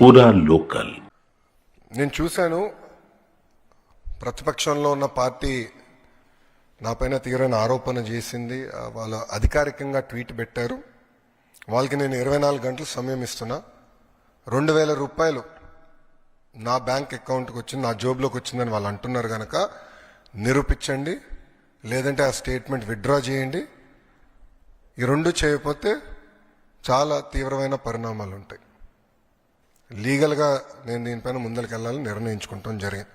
పూరా లోకల్. నేను చూశాను, ప్రతిపక్షంలో ఉన్న పార్టీ నాపైన తీవ్రమైన ఆరోపణ చేసింది. వాళ్ళు అధికారికంగా ట్వీట్ పెట్టారు. వాళ్ళకి నేను 24 గంటలు సమయం ఇస్తున్నా. 2,000 రూపాయలు నా బ్యాంక్ అకౌంట్కి వచ్చింది, నా జోబులోకి వచ్చిందని వాళ్ళు అంటున్నారు కనుక నిరూపించండి, లేదంటే ఆ స్టేట్మెంట్ విత్డ్రా చేయండి. ఈ రెండు చేయకపోతే చాలా తీవ్రమైన పరిణామాలు ఉంటాయి. లీగల్గా నేను దీనిపైన ముందరికి వెళ్ళాలని నిర్ణయించుకుంటాం జరిగింది.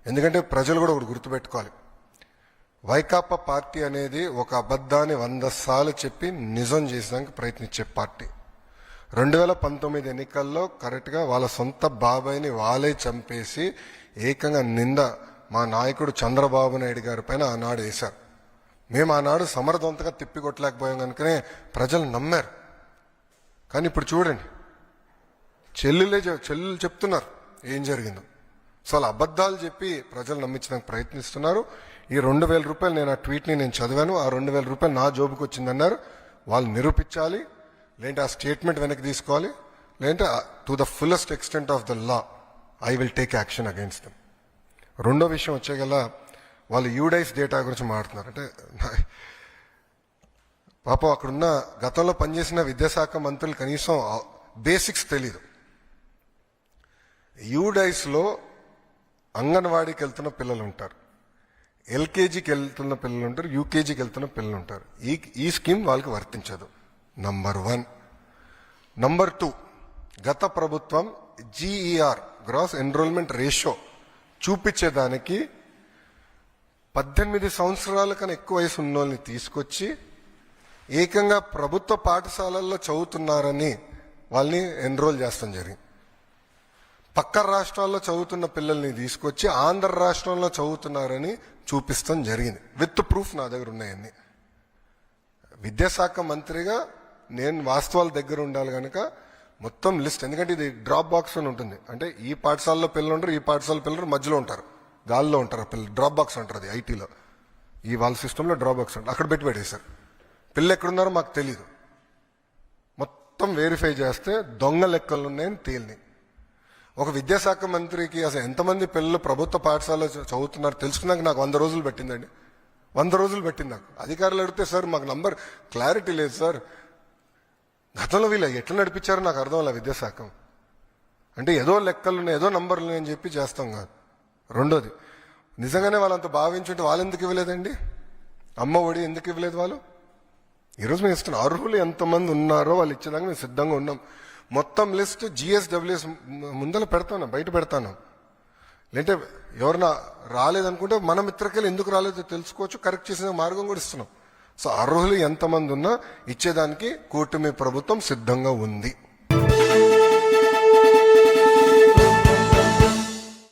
ఎందుకంటే ప్రజలు కూడా ఒకటి గుర్తుపెట్టుకోవాలి, వైకాపా పార్టీ అనేది ఒక అబద్ధాన్ని 100 సార్లు చెప్పి నిజం చేసేదానికి ప్రయత్నించే పార్టీ. 2019 ఎన్నికల్లో కరెక్ట్గా వాళ్ళ సొంత బాబాయిని వాళ్ళే చంపేసి ఏకంగా నింద మా నాయకుడు చంద్రబాబు నాయుడు గారి పైన ఆనాడు వేశారు. మేము ఆనాడు సమర్థవంతంగా తిప్పికొట్టలేకపోయాం కనుకనే ప్రజలు నమ్మారు. కానీ ఇప్పుడు చూడండి, చెల్లెలు చెప్తున్నారు ఏం జరిగిందో. సో అలా అబద్ధాలు చెప్పి ప్రజలు నమ్మించడానికి ప్రయత్నిస్తున్నారు. ఈ 2,000 రూపాయలు నేను ఆ ట్వీట్ని నేను చదివాను. ఆ 2,000 రూపాయలు నా జోబుకి వచ్చిందన్నారు. వాళ్ళు నిరూపించాలి, లేదంటే ఆ స్టేట్మెంట్ వెనక్కి తీసుకోవాలి, లేదంటే to the fullest extent of the law I will take action against them. రెండో విషయం వచ్చేగల, వాళ్ళు యూడైస్ డేటా గురించి మాట్లాడుతున్నారు. అంటే పాపం అక్కడున్న గతంలో పనిచేసిన విద్యాశాఖ మంత్రులు కనీసం బేసిక్స్ తెలీదు. యూడైస్లో అంగన్వాడీకి వెళ్తున్న పిల్లలు ఉంటారు, ఎల్కేజీకి వెళ్తున్న పిల్లలు ఉంటారు, యూకేజీకి వెళ్తున్న పిల్లలు ఉంటారు. ఈ స్కీమ్ వాళ్ళకి వర్తించదు. నంబర్ 1. నంబర్ 2, గత ప్రభుత్వం GER గ్రాస్ ఎన్రోల్మెంట్ రేషియో చూపించేదానికి 18 సంవత్సరాల కన్నా ఎక్కువ వయసు ఉన్న వాళ్ళని తీసుకొచ్చి ఏకంగా ప్రభుత్వ పాఠశాలల్లో చదువుతున్నారని వాళ్ళని ఎన్రోల్ చేస్తాం జరిగింది. పక్క రాష్ట్రాల్లో చదువుతున్న పిల్లల్ని తీసుకొచ్చి ఆంధ్ర రాష్ట్రంలో చదువుతున్నారని చూపిస్తాం జరిగింది. విత్ ప్రూఫ్ నా దగ్గర ఉన్నాయన్నీ. విద్యాశాఖ మంత్రిగా నేను వాస్తవాల దగ్గర ఉండాలి కనుక మొత్తం లిస్ట్, ఎందుకంటే ఇది డ్రాప్ బాక్స్ అని ఉంటుంది. అంటే ఈ పాఠశాలలో పిల్లలు ఉంటారు, ఈ పాఠశాల పిల్లలు మధ్యలో ఉంటారు, గాల్లో ఉంటారు పిల్లలు. డ్రాప్ బాక్స్ అంటారు అది ఐటీలో. ఈ వాళ్ళ సిస్టంలో డ్రాప్ బాక్స్ ఉంటుంది. అక్కడ పెట్టి పెట్టేశారు. పిల్లలు ఎక్కడున్నారో మాకు తెలీదు. మొత్తం వెరిఫై చేస్తే దొంగ లెక్కలు ఉన్నాయని తేలినాయి. ఒక విద్యాశాఖ మంత్రికి అసలు ఎంతమంది పిల్లలు ప్రభుత్వ పాఠశాలలో చదువుతున్నారు తెలుసుకున్నాక నాకు 100 రోజులు పెట్టిందండి. 100 రోజులు పెట్టింది నాకు. అధికారులు అడిగితే సార్ మాకు నంబర్ క్లారిటీ లేదు సార్, గతంలో వీళ్ళు ఎట్లా నడిపించారో నాకు అర్థం అలా విద్యాశాఖ. అంటే ఏదో లెక్కలు ఉన్నాయి, ఏదో నంబర్లు అని చెప్పి చేస్తాం కాదు. రెండోది, నిజంగానే వాళ్ళంత భావించుంటే వాళ్ళు ఎందుకు ఇవ్వలేదండి? అమ్మ ఒడి ఎందుకు ఇవ్వలేదు వాళ్ళు? ఈరోజు మేము ఇస్తున్నాం. అర్హులు ఎంతమంది ఉన్నారో వాళ్ళు ఇచ్చేదాకా మేము సిద్ధంగా ఉన్నాం. మొత్తం లిస్ట్ GSWS ముందర పెడతాను, బయట పెడతాను. లేదంటే ఎవరన్నా రాలేదనుకుంటే మన మిత్రకెళ్ళి ఎందుకు రాలేదో తెలుసుకోవచ్చు, కరెక్ట్ చేసిన మార్గం కూడా ఇస్తున్నాం. సో అర్హులు ఎంతమంది ఉన్నా ఇచ్చేదానికి కూటమి ప్రభుత్వం సిద్ధంగా ఉంది.